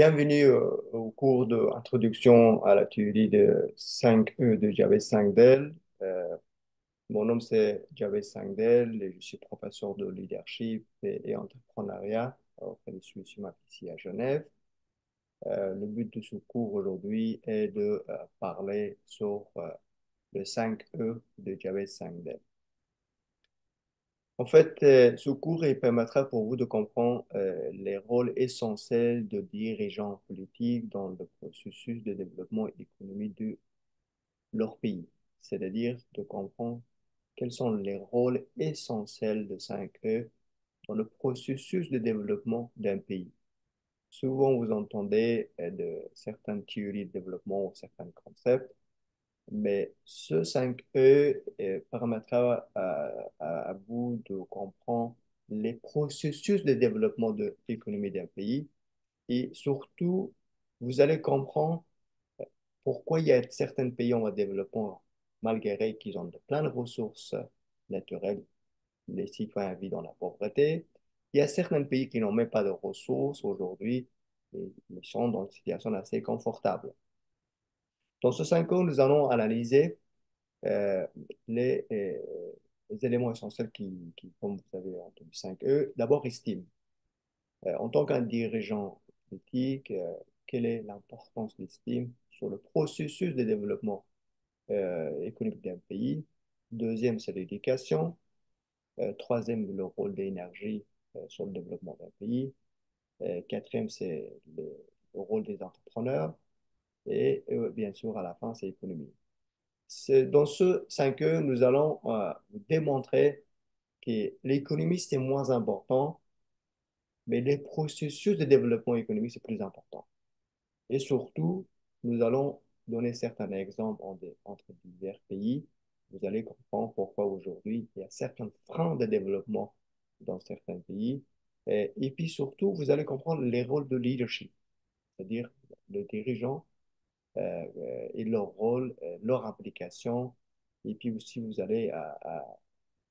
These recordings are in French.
Bienvenue au cours d'introduction à la théorie de 5E de Javed Sangdel. Mon nom c'est Javed Sangdel et je suis professeur de leadership et entrepreneuriat auprès de SUMAP ici à Genève. Le but de ce cours aujourd'hui est de parler sur le 5E de Javed Sangdel. En fait, ce cours il permettra pour vous de comprendre les rôles essentiels de dirigeants politiques dans le processus de développement économique de leur pays, c'est-à-dire de comprendre quels sont les rôles essentiels de 5E dans le processus de développement d'un pays. Souvent, vous entendez de certaines théories de développement ou certains concepts, mais ce 5E permettra à vous de comprendre les processus de développement de l'économie d'un pays et surtout, vous allez comprendre pourquoi il y a certains pays en développement, malgré qu'ils ont de plein de ressources naturelles, les citoyens vivent dans la pauvreté. Il y a certains pays qui n'ont même pas de ressources aujourd'hui et ils sont dans une situation assez confortable. Dans ce 5 ans, nous allons analyser euh, les, euh, les éléments essentiels comme vous savez, entendu 5E. D'abord, estime. En tant qu'un dirigeant politique, quelle est l'importance de l'estime sur le processus de développement économique d'un pays? Deuxième, c'est l'éducation. Troisième, le rôle de l'énergie sur le développement d'un pays. Quatrième, c'est le rôle des entrepreneurs. Et bien sûr, à la fin, c'est l'économie. Dans ce 5E, nous allons démontrer que l'économie, c'est moins important, mais les processus de développement économique, c'est plus important. Et surtout, nous allons donner certains exemples entre divers pays. Vous allez comprendre pourquoi aujourd'hui, il y a certains freins de développement dans certains pays. Et puis surtout, vous allez comprendre les rôles de leadership, c'est-à-dire le dirigeant et leur rôle, leur implication. Et puis aussi, vous allez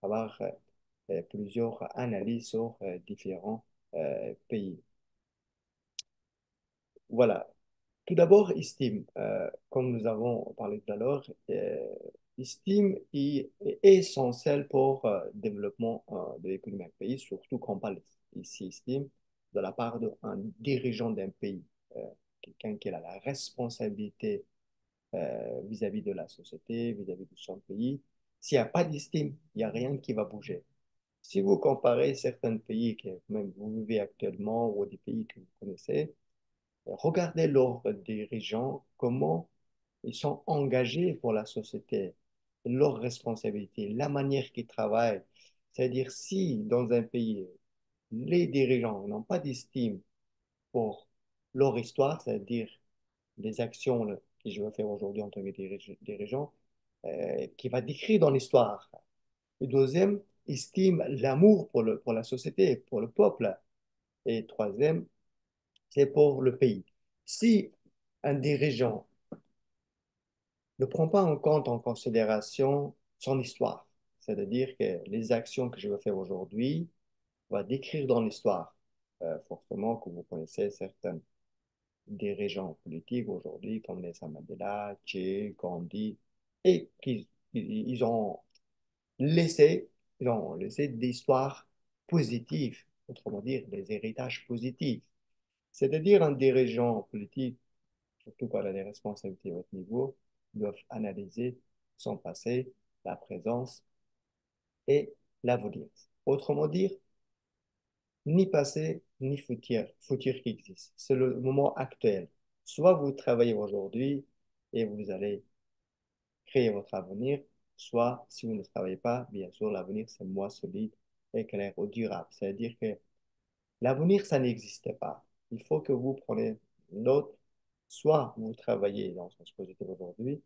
avoir plusieurs analyses sur différents pays. Voilà. Tout d'abord, estime. Comme nous avons parlé tout à l'heure, estime est essentiel pour le développement de l'économie d'un pays, surtout quand on parle ici estime de la part d'un dirigeant d'un pays, euh, quelqu'un qui a la responsabilité vis-à-vis de la société, vis-à-vis de son pays. S'il n'y a pas d'estime, il n'y a rien qui va bouger. Si vous comparez certains pays que même vous vivez actuellement ou des pays que vous connaissez, regardez leurs dirigeants, comment ils sont engagés pour la société, leurs responsabilités, la manière qu'ils travaillent. C'est-à-dire, si dans un pays, les dirigeants n'ont pas d'estime pour leur histoire, c'est-à-dire les actions là, que je vais faire aujourd'hui en tant que dirigeant, qui va décrire dans l'histoire. Le deuxième, estime l'amour pour la société, pour le peuple. Et troisième, c'est pour le pays. Si un dirigeant ne prend pas en compte, en considération son histoire, c'est-à-dire que les actions que je vais faire aujourd'hui vont décrire dans l'histoire. Forcément que vous connaissez certains dirigeants politiques aujourd'hui, comme Nelson Mandela, Che, Gandhi, et ils ont laissé, ils ont laissé des histoires positives, autrement dire, des héritages positifs. C'est-à-dire un dirigeant politique surtout quand elle a des responsabilités à haut niveau, doivent analyser son passé, la présence et l'avenir. Autrement dire, ni passé, ni futur qui existe. C'est le moment actuel. Soit vous travaillez aujourd'hui et vous allez créer votre avenir, soit si vous ne travaillez pas, bien sûr, l'avenir, c'est moins solide et clair ou durable. C'est-à-dire que l'avenir, ça n'existe pas. Il faut que vous preniez note, soit vous travaillez dans ce sens positif aujourd'hui,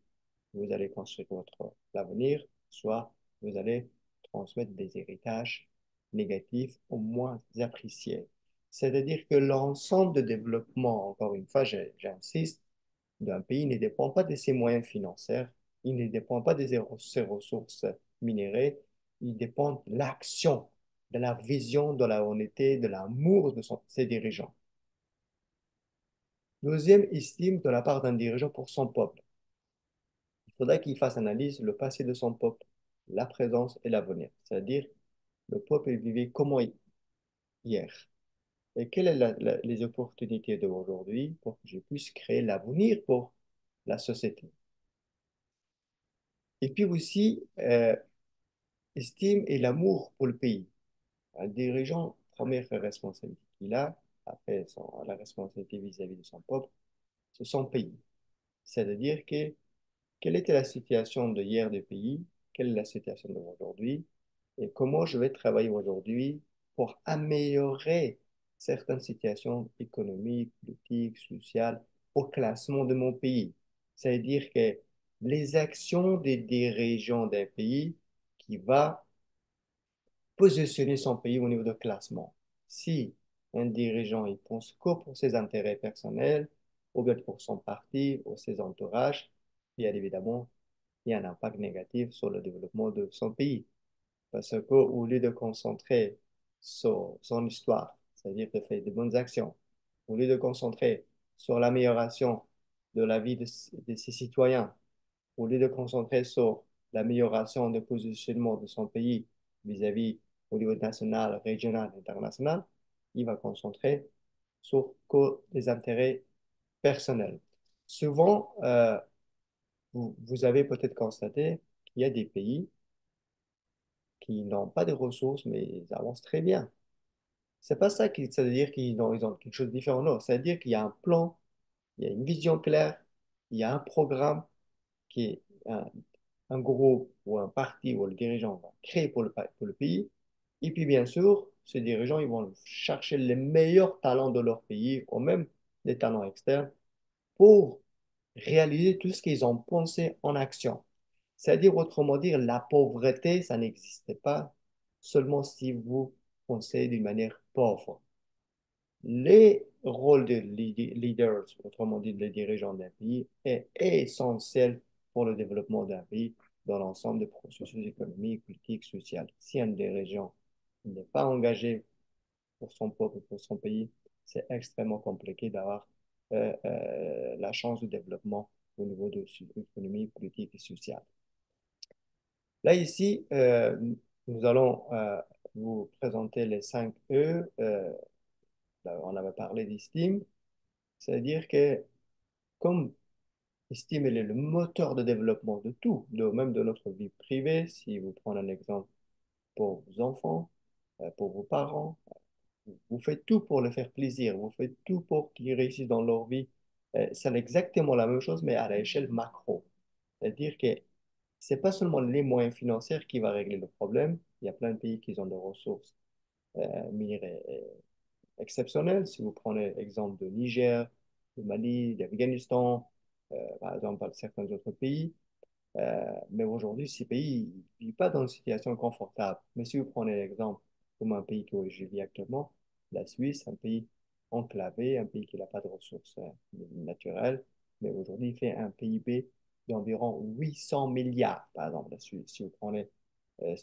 vous allez construire votre avenir, soit vous allez transmettre des héritages négatifs au moins appréciés. C'est-à-dire que l'ensemble de développement, encore une fois, j'insiste, d'un pays ne dépend pas de ses moyens financiers, il ne dépend pas de ses ressources minérales, il dépend de l'action, de la vision, de la honnêteté, de l'amour de ses dirigeants. Deuxième, estime de la part d'un dirigeant pour son peuple. Il faudra qu'il fasse analyse le passé de son peuple, la présence et l'avenir. C'est-à-dire, le peuple vivait comment hier. Et quelles sont les opportunités d'aujourd'hui pour que je puisse créer l'avenir pour la société. Et puis aussi, estime et l'amour pour le pays. Un dirigeant, première responsabilité qu'il a, après la responsabilité vis-à-vis de son peuple, c'est son pays. C'est-à-dire que quelle était la situation de hier du pays, quelle est la situation d'aujourd'hui, et comment je vais travailler aujourd'hui pour améliorer certaines situations économiques, politiques, sociales au classement de mon pays. C'est-à-dire que les actions des dirigeants d'un pays qui va positionner son pays au niveau de classement. Si un dirigeant il pense que pour ses intérêts personnels, ou bien pour son parti ou ses entourages, bien évidemment, il y a un impact négatif sur le développement de son pays. Parce qu'au lieu de concentrer sur son histoire, c'est-à-dire de faire de bonnes actions, au lieu de concentrer sur l'amélioration de la vie de ses citoyens, au lieu de concentrer sur l'amélioration du positionnement de son pays vis-à-vis au niveau national, régional, international, il va concentrer sur que des intérêts personnels. Souvent, vous avez peut-être constaté qu'il y a des pays qui n'ont pas de ressources, mais ils avancent très bien. C'est pas ça qui, ça veut dire ils ont quelque chose de différent. Non, ça veut dire qu'il y a un plan, il y a une vision claire, il y a un programme qui est un groupe ou un parti ou le dirigeant va créer pour le pays. Et puis, bien sûr, ces dirigeants, ils vont chercher les meilleurs talents de leur pays ou même des talents externes pour réaliser tout ce qu'ils ont pensé en action. C'est-à-dire, autrement dire, la pauvreté, ça n'existe pas seulement si vous pensez d'une manière pauvre. Les rôles de leaders, autrement dit, les dirigeants d'un pays, est essentiel pour le développement d'un pays dans l'ensemble des processus économiques, politiques, sociaux. Si un dirigeant n'est pas engagé pour son peuple, pour son pays, c'est extrêmement compliqué d'avoir la chance de développement au niveau de l'économie politique et sociale. Là, ici, nous allons vous présenter les 5 E. Là, on avait parlé d'estime, c'est-à-dire que comme estime elle est le moteur de développement de tout, même de notre vie privée, si vous prenez un exemple pour vos enfants, pour vos parents, vous faites tout pour leur faire plaisir, vous faites tout pour qu'ils réussissent dans leur vie. C'est exactement la même chose, mais à l'échelle macro. C'est-à-dire que c'est pas seulement les moyens financiers qui vont régler le problème. Il y a plein de pays qui ont des ressources minières exceptionnelles. Si vous prenez l'exemple de Niger, de Mali, d'Afghanistan, par exemple, certains autres pays, mais aujourd'hui, ces pays ne vivent pas dans une situation confortable. Mais si vous prenez l'exemple comme un pays que je vis actuellement, la Suisse, un pays enclavé, un pays qui n'a pas de ressources naturelles, mais aujourd'hui, il fait un PIB d'environ 800 milliards, par exemple, la Suisse. Si vous prenez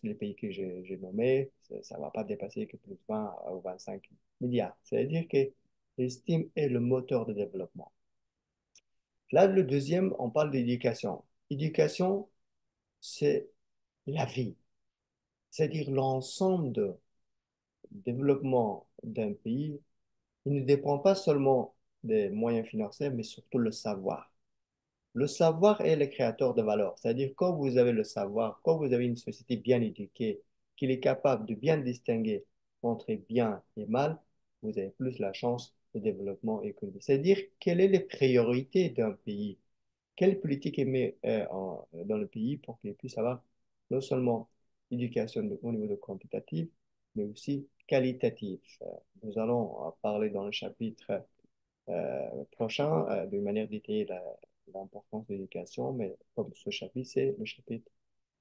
les pays que j'ai nommés, ça ne va pas dépasser que plus de 20 ou 25 milliards. C'est-à-dire que l'estime est le moteur de développement. Là, le deuxième, on parle d'éducation. Éducation, c'est la vie, c'est-à-dire l'ensemble de développement d'un pays. Il ne dépend pas seulement des moyens financiers, mais surtout le savoir. Le savoir est le créateur de valeur, c'est-à-dire quand vous avez le savoir, quand vous avez une société bien éduquée, qui est capable de bien distinguer entre bien et mal, vous avez plus la chance de développement économique. C'est-à-dire quelles sont les priorités d'un pays. Quelle politique est mise dans le pays pour qu'il puisse avoir non seulement l'éducation au niveau de quantitatif, mais aussi qualitatif. Nous allons parler dans le chapitre prochain d'une manière détaillée de l'importance de l'éducation, mais comme ce chapitre, c'est le chapitre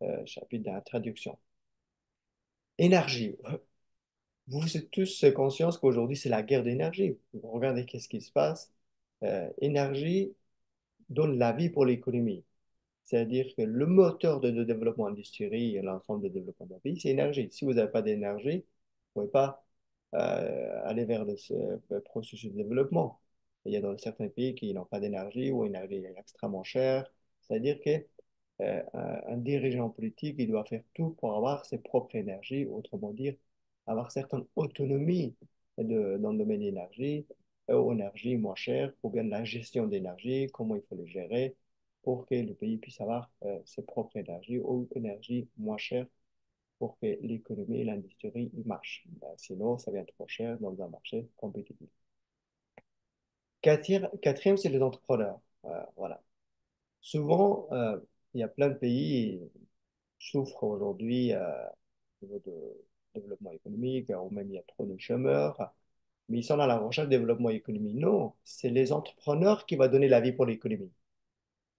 de la traduction. Énergie. Vous êtes tous conscients qu'aujourd'hui, c'est la guerre d'énergie. Regardez qu'est-ce qui se passe. Énergie donne la vie pour l'économie. C'est-à-dire que le moteur de développement industriel et l'ensemble de développement d'un pays, c'est l'énergie. Si vous n'avez pas d'énergie, vous ne pouvez pas aller vers ce processus de développement. Il y a dans certains pays qui n'ont pas d'énergie ou l'énergie est extrêmement chère. C'est-à-dire que un dirigeant politique, il doit faire tout pour avoir ses propres énergies, autrement dire, avoir certaine autonomie dans le domaine de l'énergie, aux énergies moins chères, ou bien la gestion d'énergie, comment il faut le gérer pour que le pays puisse avoir ses propres énergies ou énergies moins chères pour que l'économie et l'industrie ils marchent. Ben, sinon, ça devient trop cher dans un marché compétitif. Quatrième, c'est les entrepreneurs. Voilà. Souvent, il y a plein de pays qui souffrent aujourd'hui au niveau de développement économique, ou même il y a trop de chômeurs, mais ils sont à la recherche de développement économique. Non, c'est les entrepreneurs qui vont donner la vie pour l'économie.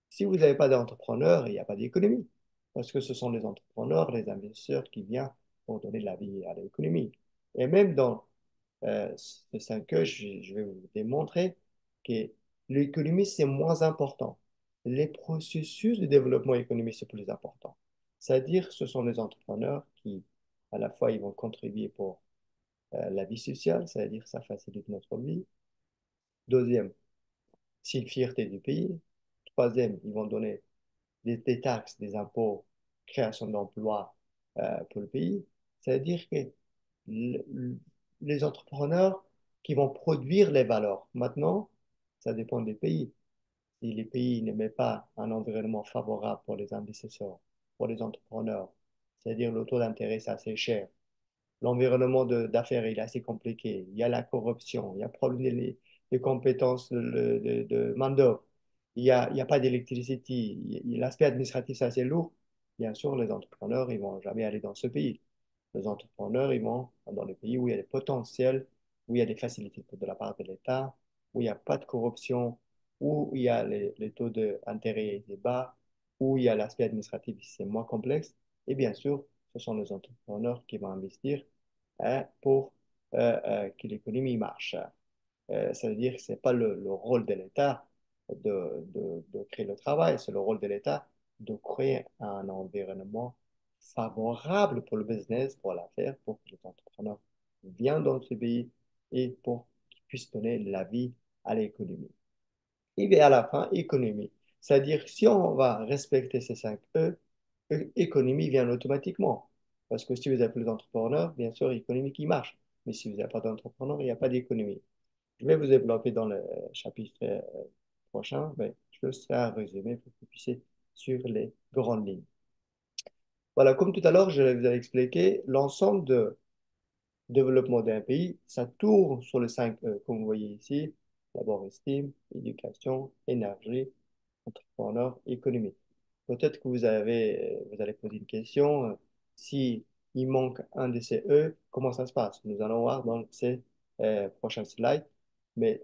Si vous n'avez pas d'entrepreneurs, il n'y a pas d'économie, parce que ce sont les entrepreneurs, les investisseurs qui viennent pour donner la vie à l'économie. Et même dans ces 5 E, je vais vous démontrer que l'économie, c'est moins important. Les processus de développement économique, c'est plus important. C'est-à-dire, ce sont les entrepreneurs qui, à la fois, ils vont contribuer pour la vie sociale, c'est-à-dire ça facilite notre vie. Deuxième, c'est une fierté du pays. Troisième, ils vont donner des taxes, des impôts, création d'emplois pour le pays. C'est-à-dire que le- les entrepreneurs qui vont produire les valeurs. Maintenant, ça dépend des pays. Si les pays ne mettent pas un environnement favorable pour les investisseurs, pour les entrepreneurs, c'est-à-dire le taux d'intérêt, c'est assez cher, l'environnement d'affaires il est assez compliqué. Il y a la corruption, il y a le problème des compétences de main-d'œuvre, il y a pas d'électricité, l'aspect administratif c'est assez lourd. Bien sûr, les entrepreneurs, ils vont jamais aller dans ce pays. Les entrepreneurs, ils vont dans les pays où il y a des potentiels, où il y a des facilités de la part de l'État, où il n'y a pas de corruption, où il y a les taux d'intérêt bas, où il y a l'aspect administratif, c'est moins complexe. Et bien sûr, ce sont les entrepreneurs qui vont investir pour que l'économie marche. Ça veut dire que ce n'est pas le rôle de l'État de créer le travail, c'est le rôle de l'État de créer un environnement favorable pour le business, pour l'affaire, pour que les entrepreneurs viennent dans ce pays et pour qu'ils puissent donner la vie à l'économie. Et bien à la fin, économie. C'est-à-dire, si on va respecter ces 5 E, économie vient automatiquement. Parce que si vous avez plus d'entrepreneurs, bien sûr, économie qui marche. Mais si vous n'avez pas d'entrepreneurs, il n'y a pas d'économie. Je vais vous développer dans le chapitre prochain. Mais je serai à résumer pour que vous puissiez suivre les grandes lignes. Voilà, comme tout à l'heure, je vous ai expliqué, l'ensemble de développement d'un pays, ça tourne sur les 5 E, comme vous voyez ici. D'abord, estime, éducation, énergie, entrepreneur, économie. Peut-être que vous allez poser une question, si il manque un de ces E, comment ça se passe? Nous allons voir dans ces prochains slides. Mais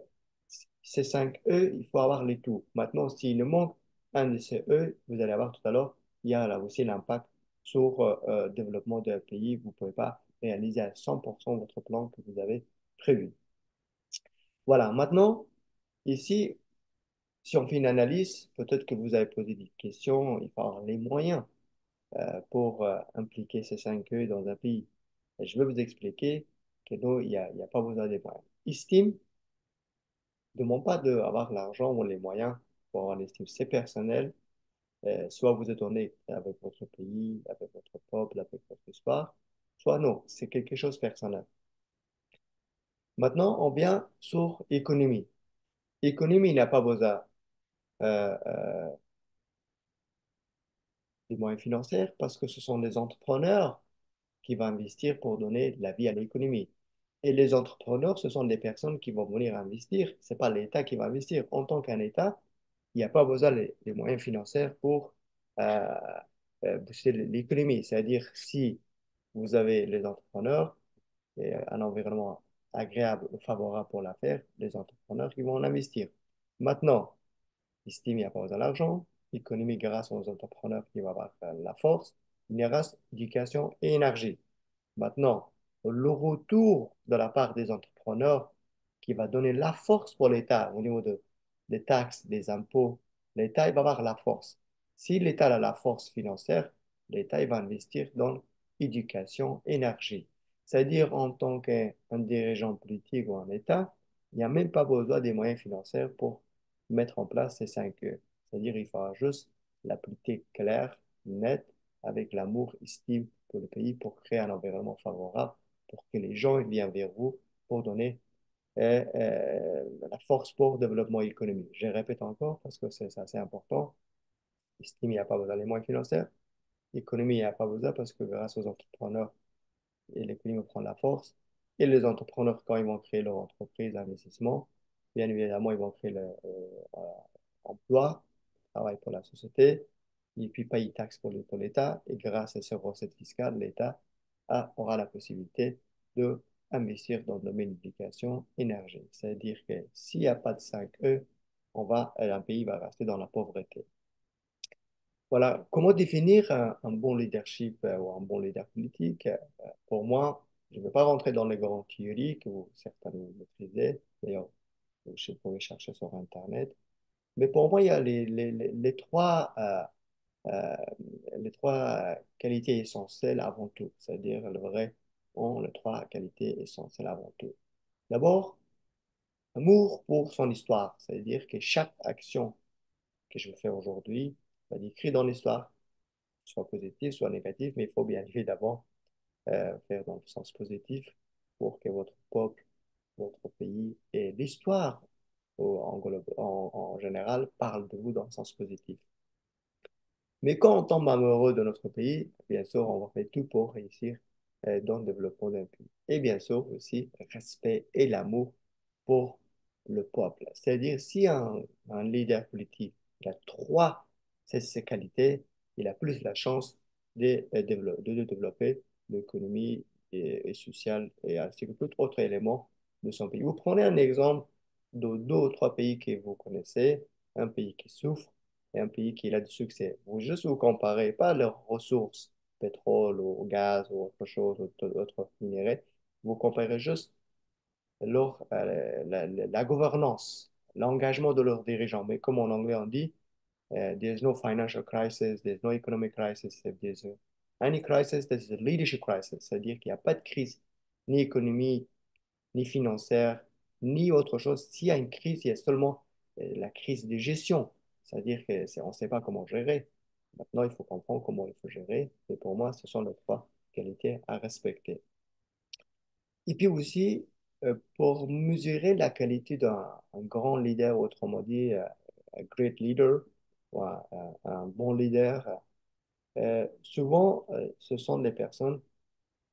ces 5 E, il faut avoir les tout. Maintenant, s'il ne manque un de ces E, vous allez avoir tout à l'heure, il y a là aussi l'impact sur le développement d'un pays. Vous ne pouvez pas réaliser à 100% votre plan que vous avez prévu. Voilà, maintenant, ici, si on fait une analyse, peut-être que vous avez posé des questions, il faut avoir les moyens pour impliquer ces 5 E dans un pays. Et je vais vous expliquer que non, il y a pas besoin des moyens. Estime ne demande pas d'avoir l'argent ou les moyens pour avoir l'estime. C'est personnel. Soit vous êtes honnête avec votre pays, avec votre peuple, avec votre histoire, soit non, c'est quelque chose de personnel. Maintenant, on vient sur économie. Économie n'a pas besoin euh, euh, des moyens financiers parce que ce sont les entrepreneurs qui vont investir pour donner de la vie à l'économie. Et les entrepreneurs, ce sont des personnes qui vont venir investir. Ce n'est pas l'État qui va investir. En tant qu'un État, il n'y a pas besoin des moyens financiers pour euh, booster l'économie. C'est-à-dire, si vous avez les entrepreneurs et un environnement agréable ou favorable pour l'affaire, les entrepreneurs qui vont en investir. Maintenant, estime, il n'y a pas besoin d'argent. Économie grâce aux entrepreneurs qui vont avoir la force. Il y aura éducation et énergie. Maintenant, le retour de la part des entrepreneurs qui va donner la force pour l'État au niveau des taxes, des impôts, l'État il va avoir la force. Si l'État a la force financière, l'État il va investir dans l'éducation, énergie. C'est-à-dire en tant qu'un dirigeant politique ou un État, Il n'y a même pas besoin des moyens financiers pour mettre en place ces 5 E. C'est-à-dire il faudra juste l'appliquer clair, net, avec l'amour, estime pour le pays pour créer un environnement favorable, pour que les gens viennent vers vous pour donner la force pour le développement économique. Je répète encore parce que c'est assez important. Estime, il n'y a pas besoin des moyens financiers. Économie, il n'y a pas besoin parce que grâce aux entrepreneurs, et l'économie prend la force. Et les entrepreneurs, quand ils vont créer leur entreprise d'investissement, bien évidemment, ils vont créer l'emploi, travail pour la société, et puis payer une taxe pour l'État. Et grâce à ces recettes fiscales, l'État aura la possibilité de investir dans le domaine de l'éducation, énergie. C'est-à-dire que s'il n'y a pas de 5 E, un pays va rester dans la pauvreté. Voilà, comment définir un bon leadership ou un bon leader politique? Pour moi, je ne vais pas rentrer dans les grandes théories que certains maîtrisez. D'ailleurs, vous pouvez chercher sur Internet. Mais pour moi, il y a euh, les trois qualités essentielles avant tout. C'est-à-dire les trois qualités essentielles avant tout. D'abord, amour pour son histoire. C'est-à-dire que chaque action que je vais faire aujourd'hui va être écrite dans l'histoire, soit positif, soit négatif, mais il faut bien évidemment faire dans le sens positif pour que votre peuple, votre pays et l'histoire en général parlent de vous dans le sens positif. Mais quand on tombe amoureux de notre pays, bien sûr, on va faire tout pour réussir dans le développement d'un pays. Et bien sûr aussi, respect et l'amour pour le peuple. C'est-à-dire, si un leader politique il a ces qualités, il a plus la chance de développer l'économie et sociale et ainsi que tout autre élément de son pays. Vous prenez un exemple de deux ou trois pays que vous connaissez, un pays qui souffre et un pays qui a du succès. Vous juste vous comparez pas leurs ressources, pétrole ou gaz ou autre chose, ou autre minerai, vous comparez juste la gouvernance, l'engagement de leurs dirigeants. Mais comme en anglais on dit, there's no financial crisis, there's no economic crisis, if there's any crisis, there's a leadership crisis. C'est-à-dire qu'il n'y a pas de crise, ni économique, ni financière, ni autre chose. S'il y a une crise, il y a seulement la crise de gestion. C'est-à-dire qu'on ne sait pas comment gérer. Maintenant, il faut comprendre comment il faut gérer. Et pour moi, ce sont les trois qualités à respecter. Et puis aussi, pour mesurer la qualité d'un grand leader, autrement dit, un great leader, ou un bon leader, souvent, ce sont des personnes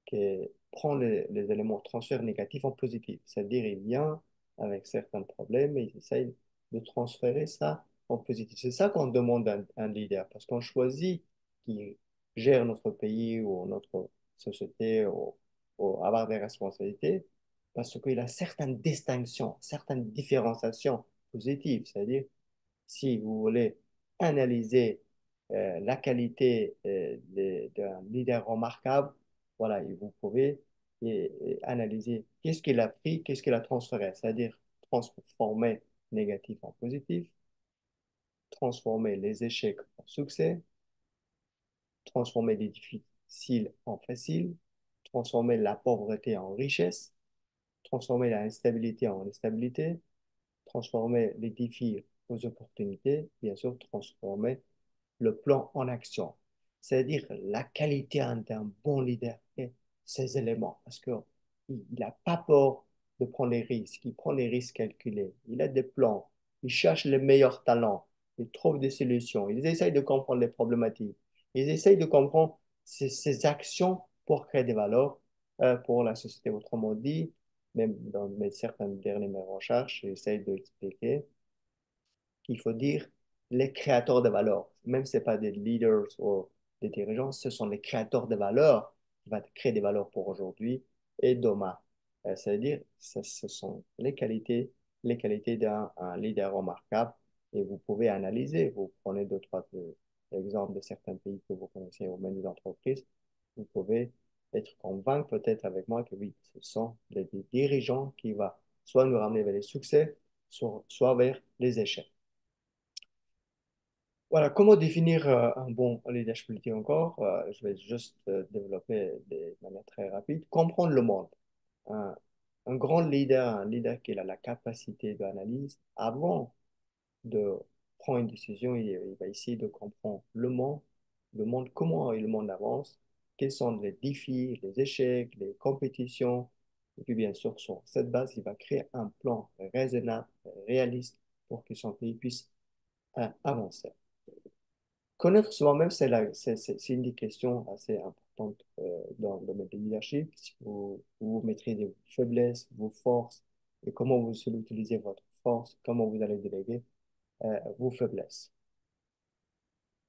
qui prend les éléments transfert négatifs en positif. C'est-à-dire, il vient avec certains problèmes et il essaye de transférer ça en positif. C'est ça qu'on demande à un leader, parce qu'on choisit qui gère notre pays ou notre société ou avoir des responsabilités, parce qu'il a certaines distinctions, certaines différenciations positives. C'est-à-dire, si vous voulez analyser la qualité d'un leader remarquable, voilà, et vous pouvez analyser qu'est-ce qu'il a pris, qu'est-ce qu'il a transféré, c'est-à-dire transformer négatif en positif, transformer les échecs en succès, transformer les difficiles en faciles, transformer la pauvreté en richesse, transformer la instabilité en stabilité, transformer les défis aux opportunités, bien sûr, transformer le plan en action. C'est-à-dire la qualité d'un bon leader et ces éléments. Parce qu'il n'a pas peur de prendre les risques. Il prend les risques calculés. Il a des plans. Il cherche les meilleurs talents. Il trouve des solutions. Il essaye de comprendre les problématiques. Il essaye de comprendre ses actions pour créer des valeurs pour la société. Autrement dit, même dans certaines dernières recherches, j'essaye de l'expliquer il faut dire les créateurs de valeur. Même si ce n'est pas des leaders ou des dirigeants, ce sont les créateurs de valeur qui vont créer des valeurs pour aujourd'hui et demain. C'est-à-dire, ce sont les qualités d'un un leader remarquable et vous pouvez analyser. Vous prenez deux, trois exemples de certains pays que vous connaissez ou même des entreprises. Vous pouvez être convaincu peut-être avec moi que oui, ce sont des dirigeants qui vont soit nous ramener vers les succès, soit vers les échecs. Voilà, comment définir un bon leadership politique encore? Je vais juste développer de manière très rapide. Comprendre le monde. Hein. Un grand leader, un leader qui a la capacité d'analyse, avant de prendre une décision, il va essayer de comprendre le monde, comment le monde avance, quels sont les défis, les échecs, les compétitions. Et puis, bien sûr, sur cette base, il va créer un plan raisonnable, réaliste pour que son pays puisse avancer. Connaître soi-même, c'est une des questions assez importantes dans le domaine du leadership. Si vous maîtrisez vos faiblesses, vos forces, et comment vous allez utiliser votre force, comment vous allez déléguer vos faiblesses.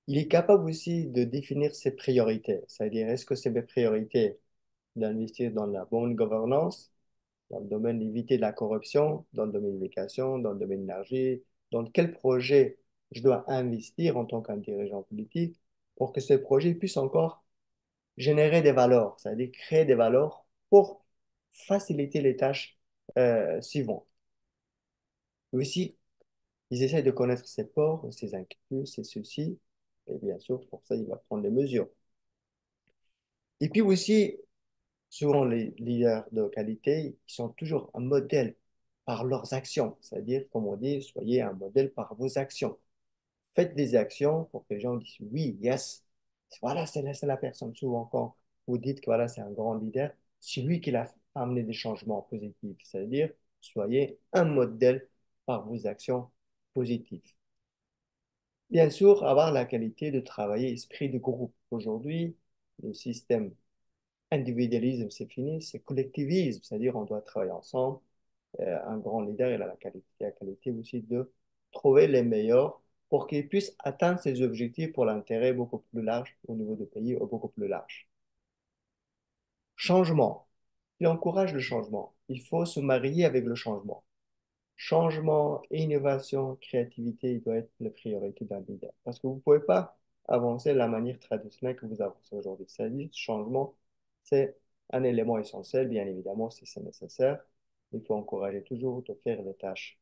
Il est capable aussi de définir ses priorités, c'est-à-dire est-ce que c'est mes priorités d'investir dans la bonne gouvernance, dans le domaine d'éviter la corruption, dans le domaine de l'éducation, dans le domaine de l'énergie, dans quel projet je dois investir en tant qu'un dirigeant politique pour que ce projet puisse encore générer des valeurs, c'est-à-dire créer des valeurs pour faciliter les tâches suivantes. Aussi, ils essaient de connaître ses peurs, ses inquiétudes, ses soucis, et bien sûr, pour ça, il va prendre des mesures. Et puis aussi, souvent, les leaders de qualité, ils sont toujours un modèle par leurs actions. C'est-à-dire, comme on dit, soyez un modèle par vos actions. Faites des actions pour que les gens disent oui, yes. Voilà, c'est la personne. Souvent, quand vous dites que voilà, c'est un grand leader, c'est lui qui a amené des changements positifs. C'est-à-dire, soyez un modèle par vos actions positives. Bien sûr, avoir la qualité de travailler esprit de groupe. Aujourd'hui, le système individualisme, c'est fini, c'est collectivisme, c'est-à-dire on doit travailler ensemble. Un grand leader, il a la qualité aussi de trouver les meilleurs pour qu'il puisse atteindre ses objectifs pour l'intérêt beaucoup plus large au niveau du pays, ou beaucoup plus large. Changement. Il encourage le changement. Il faut se marier avec le changement. Changement, innovation, créativité, il doit être la priorité d'un leader. Parce que vous ne pouvez pas avancer de la manière traditionnelle que vous avancez aujourd'hui. C'est-à-dire, changement, c'est un élément essentiel, bien évidemment, si c'est nécessaire. Il faut encourager toujours de faire les tâches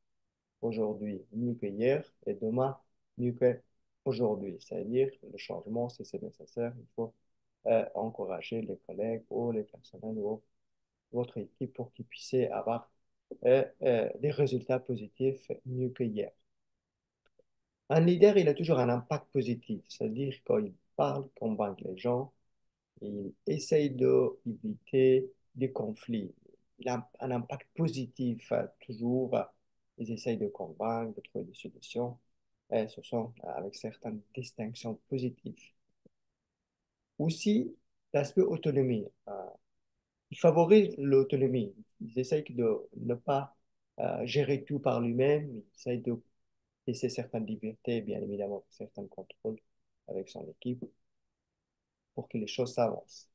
aujourd'hui mieux que hier et demain mieux qu'aujourd'hui. C'est-à-dire, le changement, si c'est nécessaire, il faut encourager les collègues ou les personnels ou votre équipe pour qu'ils puissent avoir des résultats positifs mieux que hier. Un leader, il a toujours un impact positif, c'est-à-dire quand il parle, convainc les gens, il essaye d'éviter des conflits. Il a un impact positif, toujours. Ils essayent de convaincre, de trouver des solutions. Et ce sont avec certaines distinctions positives. Aussi, l'aspect autonomie. Ils favorisent l'autonomie. Ils essayent de ne pas gérer tout par lui-même. Ils essayent de laisser certaines libertés, bien évidemment, certains contrôles avec son équipe pour que les choses s'avancent.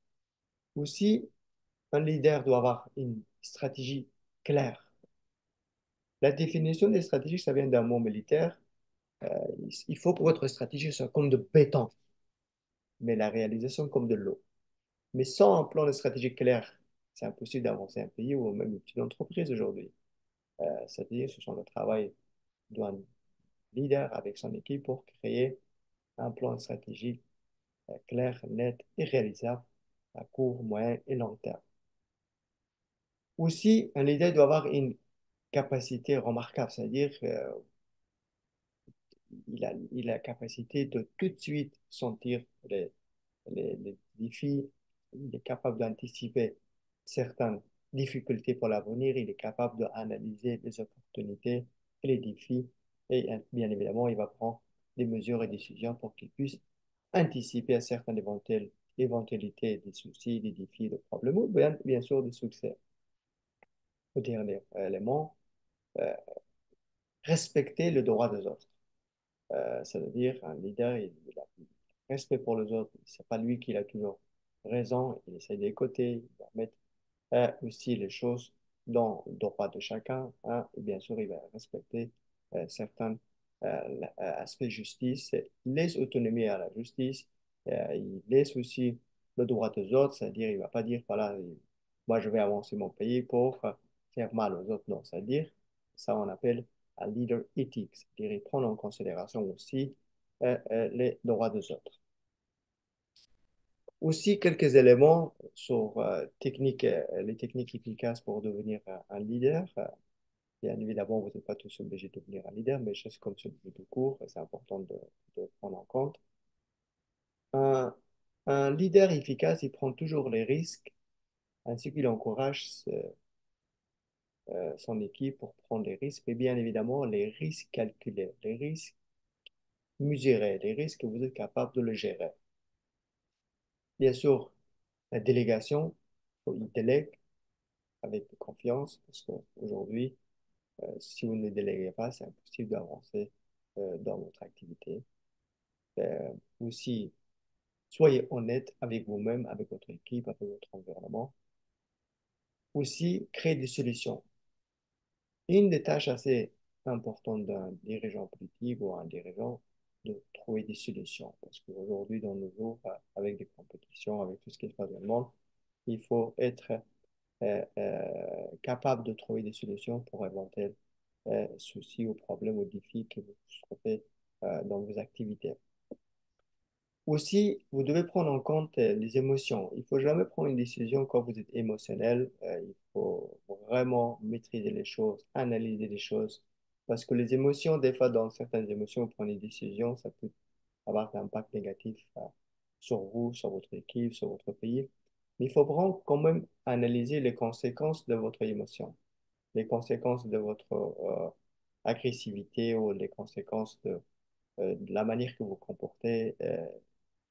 Aussi, un leader doit avoir une stratégie claire. La définition des stratégies, ça vient d'un mot militaire. Euh, il faut que votre stratégie soit comme de béton, mais la réalisation comme de l'eau. Mais sans un plan de stratégie clair, c'est impossible d'avancer un pays ou même une petite entreprise aujourd'hui. C'est-à-dire, ce sont le travail d'un leader avec son équipe pour créer un plan stratégique clair, net et réalisable à court, moyen et long terme. Aussi, un leader doit avoir une capacité remarquable, c'est-à-dire il a la capacité de tout de suite sentir les défis, il est capable d'anticiper certaines difficultés pour l'avenir, il est capable d'analyser les opportunités et les défis, et bien évidemment, il va prendre des mesures et des décisions pour qu'il puisse anticiper à certaines éventualités, des soucis, des défis, des problèmes, ou bien sûr des succès. Le dernier élément, euh, respecter le droit des autres. C'est-à-dire, un leader, il a respect pour les autres. C'est pas lui qui a toujours raison. Il essaie d'écouter, il va mettre aussi les choses dans le droit de chacun, hein. Et bien sûr, il va respecter certains aspects de justice, il laisse autonomie à la justice, il laisse aussi le droit des autres, c'est-à-dire, il va pas dire, voilà, moi, je vais avancer mon pays pour faire mal aux autres. Non, c'est-à-dire, ça, on appelle un leader éthique, c'est-à-dire, il prend en considération aussi les droits des autres. Aussi, quelques éléments sur les techniques efficaces pour devenir un leader. Bien évidemment, vous n'êtes pas tous obligés de devenir un leader, mais juste comme celui de cours, c'est important de prendre en compte. Un, un leader efficace, il prend toujours les risques, ainsi qu'il encourage son équipe pour prendre les risques, et bien évidemment, les risques calculés, les risques mesurés, les risques que vous êtes capable de le gérer. Bien sûr, la délégation, il délègue avec confiance, parce qu'aujourd'hui, si vous ne déléguez pas, c'est impossible d'avancer dans votre activité. Aussi, soyez honnête avec vous-même, avec votre équipe, avec votre environnement. Aussi, créez des solutions. Une des tâches assez importantes d'un dirigeant politique ou un dirigeant, de trouver des solutions. Parce qu'aujourd'hui, dans nos jours, avec des compétitions, avec tout ce qui se passe dans le monde, il faut être capable de trouver des solutions pour éventuels soucis ou problèmes ou défis que vous trouvez dans vos activités. Aussi, vous devez prendre en compte les émotions. Il ne faut jamais prendre une décision quand vous êtes émotionnel. Il faut vraiment maîtriser les choses, analyser les choses. Parce que les émotions, des fois, dans certaines émotions, vous prenez des décisions, ça peut avoir un impact négatif sur vous, sur votre équipe, sur votre pays. Mais il faut vraiment quand même analyser les conséquences de votre émotion, les conséquences de votre agressivité ou les conséquences de la manière que vous comportez.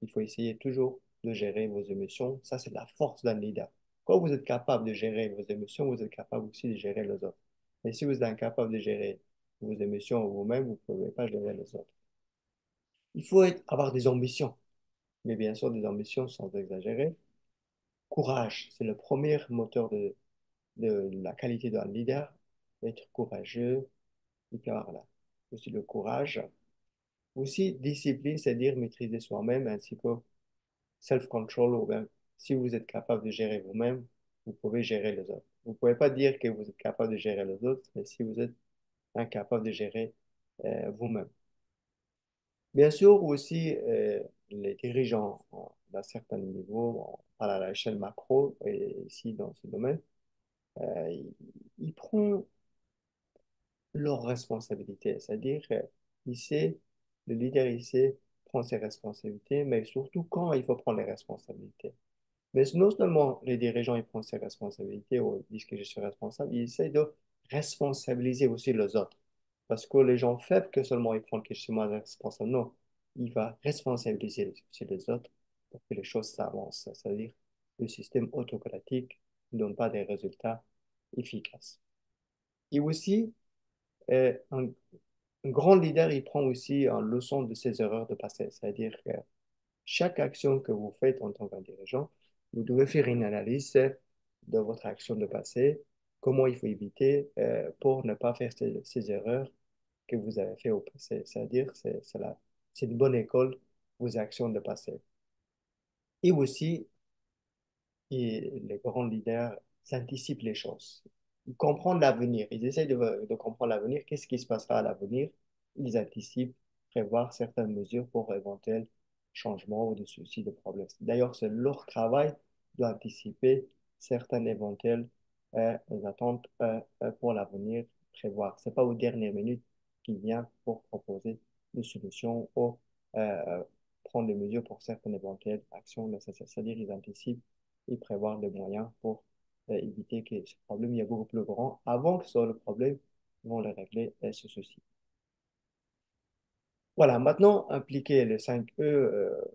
Il faut essayer toujours de gérer vos émotions. Ça, c'est la force d'un leader. Quand vous êtes capable de gérer vos émotions, vous êtes capable aussi de gérer les autres. Et si vous êtes incapable de gérer vos émotions vous-même, vous ne pouvez pas gérer les autres. Il faut avoir des ambitions, mais bien sûr des ambitions sans exagérer. Courage, c'est le premier moteur de la qualité d'un leader. Être courageux, et puis avoir aussi le courage. Aussi, discipline, c'est-à-dire maîtriser soi-même ainsi que self-control, ou bien si vous êtes capable de gérer vous-même, vous pouvez gérer les autres. Vous ne pouvez pas dire que vous êtes capable de gérer les autres, mais si vous êtes incapable de gérer vous-même. Bien sûr, aussi, les dirigeants d'un certain niveau, on parle à l'échelle macro, et ici dans ce domaine, ils prennent leurs responsabilités, c'est-à-dire, le leader, il sait prendre ses responsabilités, mais surtout quand il faut prendre les responsabilités. Mais non seulement les dirigeants ils prennent ses responsabilités ou disent que je suis responsable, ils essaient de responsabiliser aussi les autres. Parce que les gens faibles que seulement ils prennent que je suis moi responsable. Non, il va responsabiliser aussi les autres pour que les choses s'avancent. C'est-à-dire le système autocratique ne donne pas des résultats efficaces. Et aussi, un grand leader, il prend aussi en leçon de ses erreurs de passé. C'est-à-dire que chaque action que vous faites en tant que dirigeant, vous devez faire une analyse de votre action de passé, comment il faut éviter pour ne pas faire ces erreurs que vous avez fait au passé. C'est-à-dire, c'est une bonne école, vos actions de passé. Et aussi, les grands leaders s'anticipent les choses. Ils comprennent l'avenir. Ils essayent de comprendre l'avenir. Qu'est-ce qui se passera à l'avenir? Ils anticipent, prévoir certaines mesures pour éventuels changements ou de soucis, de problèmes. D'ailleurs, c'est leur travail d'anticiper certaines éventuelles attentes pour l'avenir, prévoir. C'est pas aux dernières minutes qu'ils viennent pour proposer des solutions ou euh, prendre des mesures pour certaines éventuelles actions nécessaires. C'est-à-dire qu'ils anticipent et prévoir des moyens pour éviter que ce problème il y a beaucoup plus grand. Avant que ce soit le problème, ils vont le régler ce souci. Voilà, maintenant, impliquer les 5 E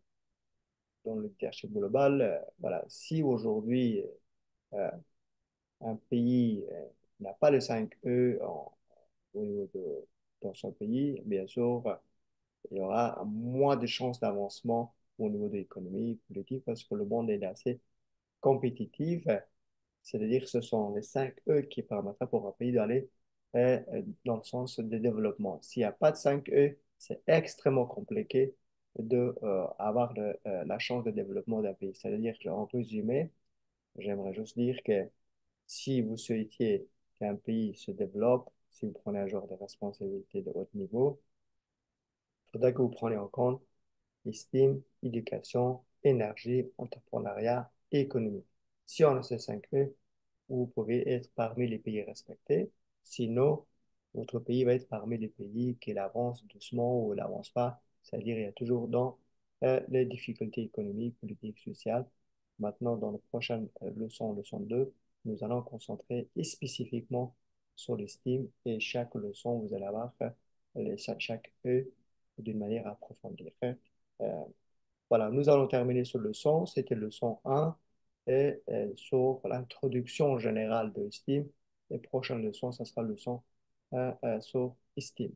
dans le leadership global. Voilà, si aujourd'hui euh, un pays n'a pas les 5 E au niveau dans son pays, bien sûr, il y aura moins de chances d'avancement au niveau de l'économie politique parce que le monde est assez compétitif. C'est-à-dire que ce sont les 5 E qui permettraient pour un pays d'aller dans le sens de développement. S'il n'y a pas de 5 E, c'est extrêmement compliqué de avoir la chance de développement d'un pays. C'est-à-dire qu'en résumé, j'aimerais juste dire que si vous souhaitiez qu'un pays se développe, si vous prenez un genre de responsabilité de haut niveau, il faudrait que vous preniez en compte estime, éducation énergie, entrepreneuriat et économie. Si on a ces 5 E, vous pouvez être parmi les pays respectés. Sinon, votre pays va être parmi les pays qui avancent doucement ou n'avancent pas. C'est-à-dire, il y a toujours dans les difficultés économiques, politiques, sociales. Maintenant, dans la prochaine leçon, leçon 2, nous allons concentrer spécifiquement sur l'estime et chaque leçon, vous allez avoir chaque E d'une manière approfondie. Voilà, nous allons terminer sur le son. C'était le son 1 et sur l'introduction générale de Steam. Et prochaine leçon, ça sera le son sur Steam.